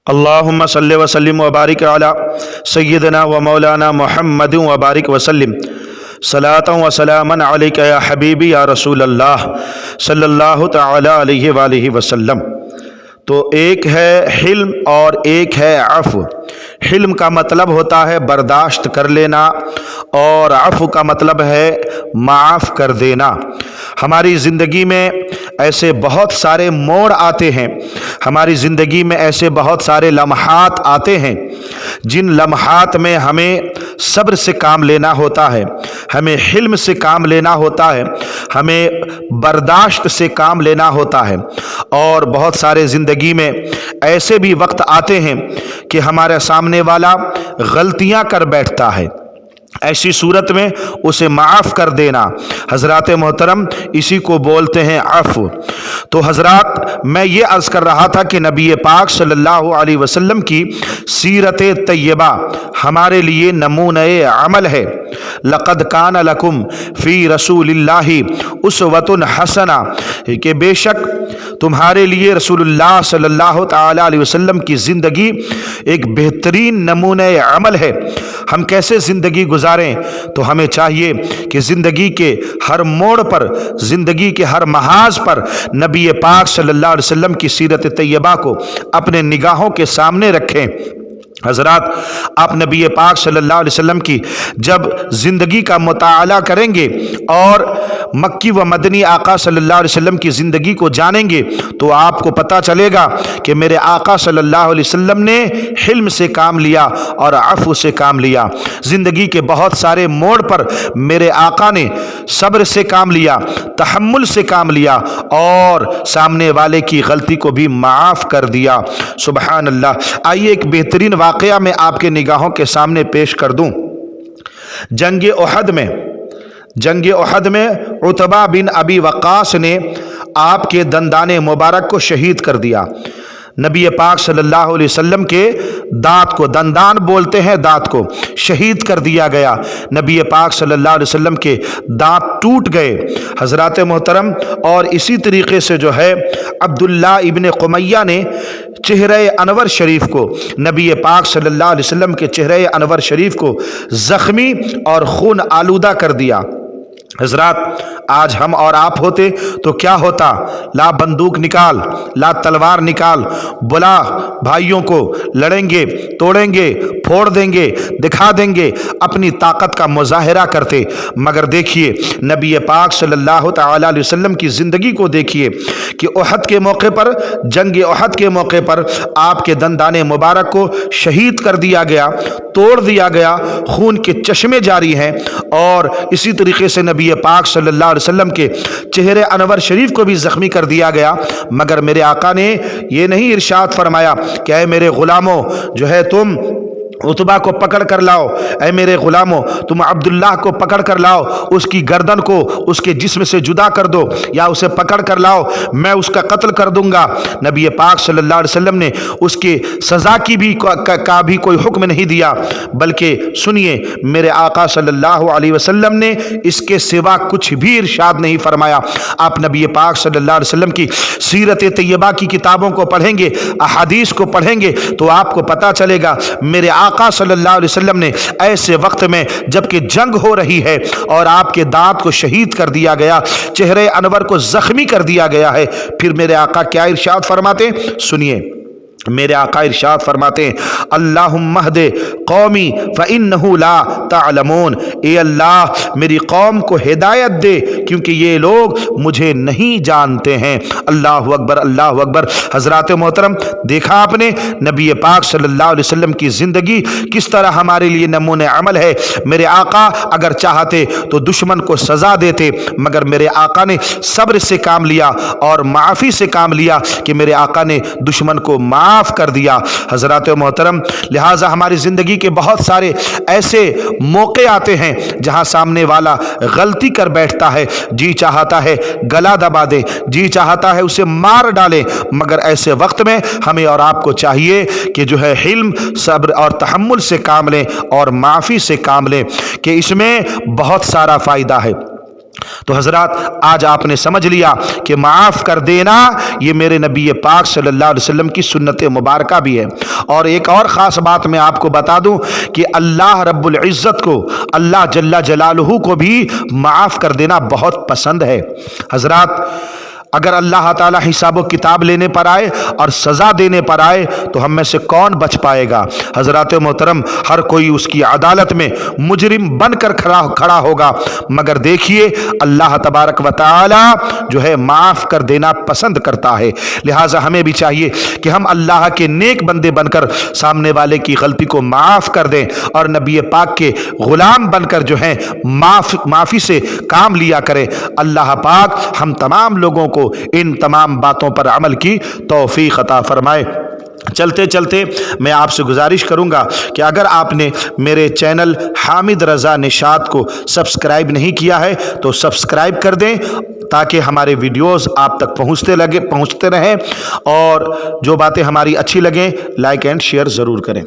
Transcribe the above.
اللہم صلی وسلم وبارک علی سیدنا و مولانا محمد وبارک وسلم صلاۃ و سلاما علیک یا حبیبی یا رسول اللہ صلی اللہ تعالی علیہ وآلہ وسلم۔ تو ایک ہے حلم اور ایک ہے عفو۔ حلم کا مطلب ہوتا ہے برداشت کر لینا اور عفو کا مطلب ہے معاف کر دینا۔ ہماری زندگی میں ایسے بہت سارے موڑ آتے ہیں، ہماری زندگی میں ایسے بہت سارے لمحات آتے ہیں جن لمحات میں ہمیں صبر سے کام لینا ہوتا ہے، ہمیں حلم سے کام لینا ہوتا ہے، ہمیں برداشت سے کام لینا ہوتا ہے۔ اور بہت سارے زندگی میں ایسے بھی وقت آتے ہیں کہ ہمارے سامنے والا غلطیاں کر بیٹھتا ہے، ایسی صورت میں اسے معاف کر دینا حضرات محترم اسی کو بولتے ہیں عفو۔ تو حضرات میں یہ عرض کر رہا تھا کہ نبی پاک صلی اللہ علیہ وسلم کی سیرت طیبہ ہمارے لیے نمونہ عمل ہے۔ لقد کان لکم فی رسول اللہ اسوۃ حسنہ، کہ بے شک تمہارے لیے رسول اللہ صلی اللہ تعالی علیہ وسلم کی زندگی ایک بہترین نمونہ عمل ہے۔ ہم کیسے زندگی گزاریں؟ تو ہمیں چاہیے کہ زندگی کے ہر موڑ پر، زندگی کے ہر محاذ پر نبی پاک صلی اللہ علیہ وسلم کی سیرت طیبہ کو اپنے نگاہوں کے سامنے رکھیں۔ حضرات آپ نبی پاک صلی اللہ علیہ وسلم کی جب زندگی کا مطالعہ کریں گے اور مکی و مدنی آقا صلی اللہ علیہ وسلم کی زندگی کو جانیں گے تو آپ کو پتہ چلے گا کہ میرے آقا صلی اللہ علیہ وسلم نے حلم سے کام لیا اور عفو سے کام لیا۔ زندگی کے بہت سارے موڑ پر میرے آقا نے صبر سے کام لیا، تحمل سے کام لیا اور سامنے والے کی غلطی کو بھی معاف کر دیا۔ سبحان اللہ۔ آئیے ایک بہترین واقعہ میں آپ کے نگاہوں کے سامنے پیش کر دوں۔ جنگ احد میں عتبہ بن ابی وقاص نے آپ کے دندان مبارک کو شہید کر دیا۔ نبی پاک صلی اللہ علیہ وسلم کے دانت کو، دندان بولتے ہیں دانت کو، شہید کر دیا گیا۔ نبی پاک صلی اللہ علیہ وسلم کے دانت ٹوٹ گئے حضرات محترم۔ اور اسی طریقے سے جو ہے عبداللہ ابن قمیہ نے چہرہ انور شریف کو، نبی پاک صلی اللہ علیہ وسلم کے چہرہ انور شریف کو زخمی اور خون آلودہ کر دیا۔ حضرات آج ہم اور آپ ہوتے تو کیا ہوتا؟ لا بندوق نکال، لا تلوار نکال، بلا بھائیوں کو، لڑیں گے، توڑیں گے، پھوڑ دیں گے، دکھا دیں گے، اپنی طاقت کا مظاہرہ کرتے۔ مگر دیکھیے نبی پاک صلی اللہ تعالی علیہ وسلم کی زندگی کو دیکھیے کہ احد کے موقع پر، جنگ احد کے موقع پر آپ کے دندان مبارک کو شہید کر دیا گیا، توڑ دیا گیا، خون کے چشمے جاری ہیں۔ اور اسی طریقے سے نبی پاک صلی اللہ علیہ وسلم کے چہرے انور شریف کو بھی زخمی کر دیا گیا۔ مگر میرے آقا نے یہ نہیں ارشاد فرمایا کہ اے میرے غلاموں جو ہے تم عتبہ کو پکڑ کر لاؤ، اے میرے غلاموں تم عبداللہ کو پکڑ کر لاؤ، اس کی گردن کو اس کے جسم سے جدا کر دو، یا اسے پکڑ کر لاؤ میں اس کا قتل کر دوں گا۔ نبی پاک صلی اللہ علیہ وسلم نے اس کے سزا کی بھی کا بھی کوئی حکم نہیں دیا، بلکہ سنیے میرے آقا صلی اللہ علیہ وسلم نے اس کے سوا کچھ بھی ارشاد نہیں فرمایا۔ آپ نبی پاک صلی اللہ علیہ وسلم کی سیرت طیبہ کی کتابوں کو پڑھیں گے، احادیث کو پڑھیں گے تو آپ کو پتہ چلے گا میرے آقا صلی اللہ علیہ وسلم نے ایسے وقت میں جبکہ جنگ ہو رہی ہے اور آپ کے دانت کو شہید کر دیا گیا، چہرے انور کو زخمی کر دیا گیا ہے، پھر میرے آقا کیا ارشاد فرماتے ہیں؟ سنیے میرے آقا ارشاد فرماتے ہیں اللہم اہد قومی فإنہ لا تعلمون، اے اللہ میری قوم کو ہدایت دے کیونکہ یہ لوگ مجھے نہیں جانتے ہیں۔ اللہ اکبر، اللہ اکبر۔ حضرات محترم دیکھا آپ نے نبی پاک صلی اللہ علیہ وسلم کی زندگی کس طرح ہمارے لیے نمونہ عمل ہے۔ میرے آقا اگر چاہتے تو دشمن کو سزا دیتے، مگر میرے آقا نے صبر سے کام لیا اور معافی سے کام لیا کہ میرے آقا نے دشمن کو معاف کر دیا۔ حضرات محترم لہٰذا ہماری زندگی کے بہت سارے ایسے موقع آتے ہیں جہاں سامنے والا غلطی کر بیٹھتا ہے، جی چاہتا ہے گلا دبا دے، جی چاہتا ہے اسے مار ڈالے، مگر ایسے وقت میں ہمیں اور آپ کو چاہیے کہ جو ہے حلم، صبر اور تحمل سے کام لیں اور معافی سے کام لیں کہ اس میں بہت سارا فائدہ ہے۔ تو حضرات آج آپ نے سمجھ لیا کہ معاف کر دینا یہ میرے نبی پاک صلی اللہ علیہ وسلم کی سنت مبارکہ بھی ہے۔ اور ایک اور خاص بات میں آپ کو بتا دوں کہ اللہ رب العزت کو، اللہ جل جلالہ کو بھی معاف کر دینا بہت پسند ہے۔ حضرات اگر اللہ تعالیٰ حساب و کتاب لینے پر آئے اور سزا دینے پر آئے تو ہم میں سے کون بچ پائے گا؟ حضرات محترم، ہر کوئی اس کی عدالت میں مجرم بن کر کھڑا ہوگا، مگر دیکھیے اللہ تبارک و تعالیٰ جو ہے معاف کر دینا پسند کرتا ہے۔ لہٰذا ہمیں بھی چاہیے کہ ہم اللہ کے نیک بندے بن کر سامنے والے کی غلطی کو معاف کر دیں، اور نبی پاک کے غلام بن کر جو ہے معافی سے کام لیا کریں۔ اللہ پاک ہم تمام لوگوں کو ان تمام باتوں پر عمل کی توفیق عطا فرمائے۔ چلتے چلتے میں آپ سے گزارش کروں گا کہ اگر آپ نے میرے چینل حامد رضا نشاط کو سبسکرائب نہیں کیا ہے تو سبسکرائب کر دیں، تاکہ ہمارے ویڈیوز آپ تک پہنچتے رہیں، اور جو باتیں ہماری اچھی لگیں لائک اینڈ شیئر ضرور کریں۔